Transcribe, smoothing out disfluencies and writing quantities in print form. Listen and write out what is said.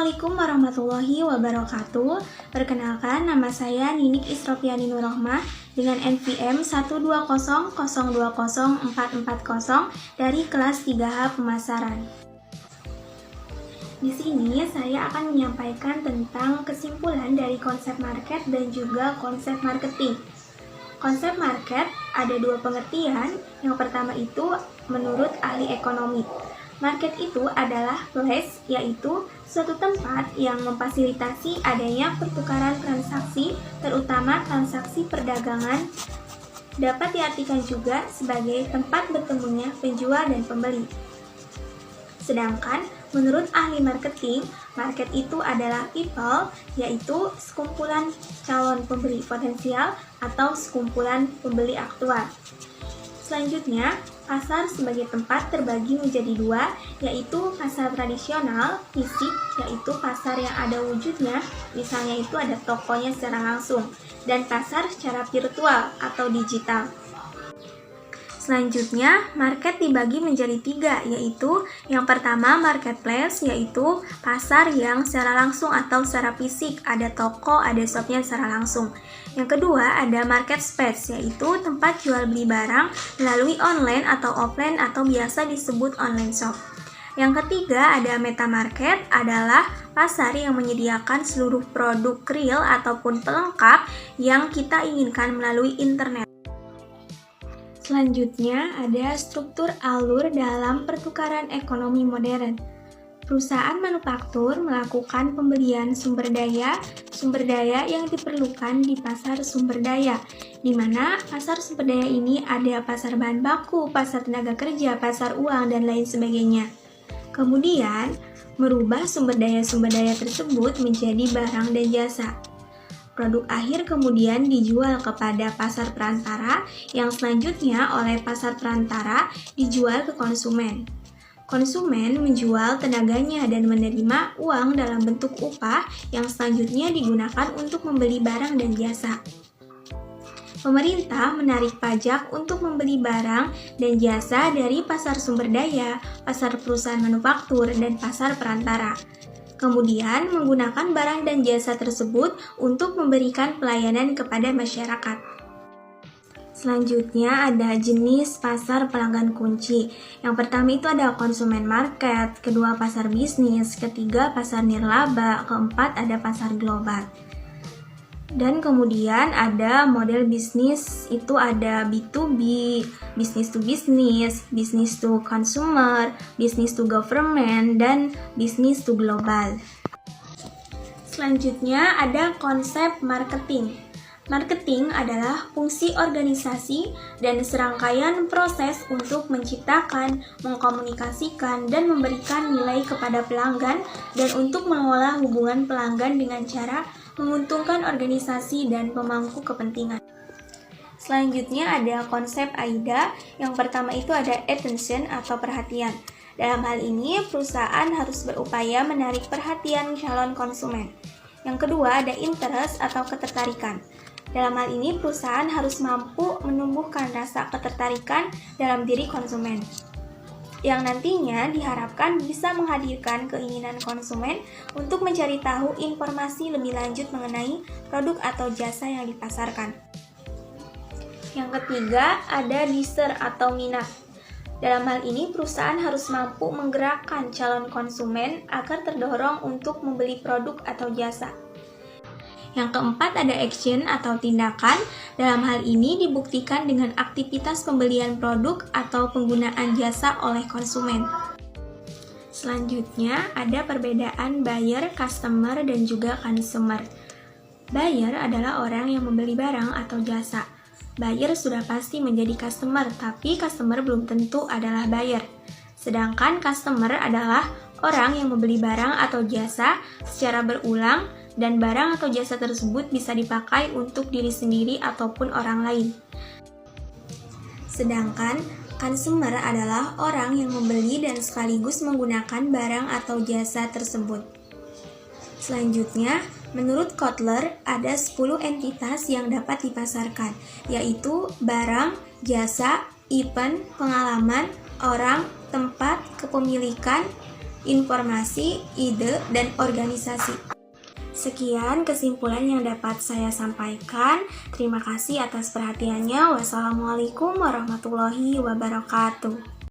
Assalamualaikum warahmatullahi wabarakatuh. Perkenalkan, nama saya Ninik Isrofiani Nurrohmah dengan NPM 120020440 dari kelas 3H Pemasaran. Di sini saya akan menyampaikan tentang kesimpulan dari konsep market dan juga konsep marketing. Konsep market ada dua pengertian. Yang pertama itu menurut ahli ekonomi. Market itu adalah place, yaitu suatu tempat yang memfasilitasi adanya pertukaran transaksi, terutama transaksi perdagangan. Dapat diartikan juga sebagai tempat bertemunya penjual dan pembeli. Sedangkan menurut ahli marketing, market itu adalah people, yaitu sekumpulan calon pembeli potensial atau sekumpulan pembeli aktual. Selanjutnya, pasar sebagai tempat terbagi menjadi dua, yaitu pasar tradisional, fisik, yaitu pasar yang ada wujudnya, misalnya itu ada tokonya secara langsung, dan pasar secara virtual atau digital. Selanjutnya, market dibagi menjadi tiga, yaitu yang pertama marketplace, yaitu pasar yang secara langsung atau secara fisik, ada toko, ada shopnya secara langsung. Yang kedua, ada market space, yaitu tempat jual beli barang melalui online atau offline atau biasa disebut online shop. Yang ketiga, ada meta market, adalah pasar yang menyediakan seluruh produk real ataupun pelengkap yang kita inginkan melalui internet. Selanjutnya, ada struktur alur dalam pertukaran ekonomi modern. Perusahaan manufaktur melakukan pembelian sumber daya yang diperlukan di pasar sumber daya, di mana pasar sumber daya ini ada pasar bahan baku, pasar tenaga kerja, pasar uang, dan lain sebagainya. Kemudian, merubah sumber daya tersebut menjadi barang dan jasa. Produk akhir kemudian dijual kepada pasar perantara yang selanjutnya oleh pasar perantara dijual ke konsumen. Konsumen menjual tenaganya dan menerima uang dalam bentuk upah yang selanjutnya digunakan untuk membeli barang dan jasa. Pemerintah menarik pajak untuk membeli barang dan jasa dari pasar sumber daya, pasar perusahaan manufaktur, dan pasar perantara. Kemudian menggunakan barang dan jasa tersebut untuk memberikan pelayanan kepada masyarakat. Selanjutnya ada jenis pasar pelanggan kunci. Yang pertama itu ada konsumen market, kedua pasar bisnis, ketiga pasar nirlaba, keempat ada pasar global. Dan kemudian ada model bisnis, itu ada B2B, business to business, business to consumer, business to government, dan business to global. Selanjutnya ada konsep marketing. Marketing adalah fungsi organisasi dan serangkaian proses untuk menciptakan, mengkomunikasikan, dan memberikan nilai kepada pelanggan dan untuk mengelola hubungan pelanggan dengan cara menguntungkan organisasi dan pemangku kepentingan. Selanjutnya ada konsep AIDA. Yang pertama itu ada attention atau perhatian. Dalam hal ini, perusahaan harus berupaya menarik perhatian calon konsumen. Yang kedua ada interest atau ketertarikan. Dalam hal ini, perusahaan harus mampu menumbuhkan rasa ketertarikan dalam diri konsumen, yang nantinya diharapkan bisa menghadirkan keinginan konsumen untuk mencari tahu informasi lebih lanjut mengenai produk atau jasa yang dipasarkan. Yang ketiga, ada desire atau minat. Dalam hal ini, perusahaan harus mampu menggerakkan calon konsumen agar terdorong untuk membeli produk atau jasa. Yang keempat ada action atau tindakan. Dalam hal ini dibuktikan dengan aktivitas pembelian produk atau penggunaan jasa oleh konsumen. Selanjutnya ada perbedaan buyer, customer, dan juga consumer. Buyer adalah orang yang membeli barang atau jasa. Buyer sudah pasti menjadi customer, tapi customer belum tentu adalah buyer. Sedangkan customer adalah orang yang membeli barang atau jasa secara berulang, dan barang atau jasa tersebut bisa dipakai untuk diri sendiri ataupun orang lain. Sedangkan consumer adalah orang yang membeli dan sekaligus menggunakan barang atau jasa tersebut. Selanjutnya, menurut Kotler ada 10 entitas yang dapat dipasarkan, yaitu barang, jasa, event, pengalaman, orang, tempat, kepemilikan, informasi, ide, dan organisasi. Sekian kesimpulan yang dapat saya sampaikan. Terima kasih atas perhatiannya. Wassalamualaikum warahmatullahi wabarakatuh.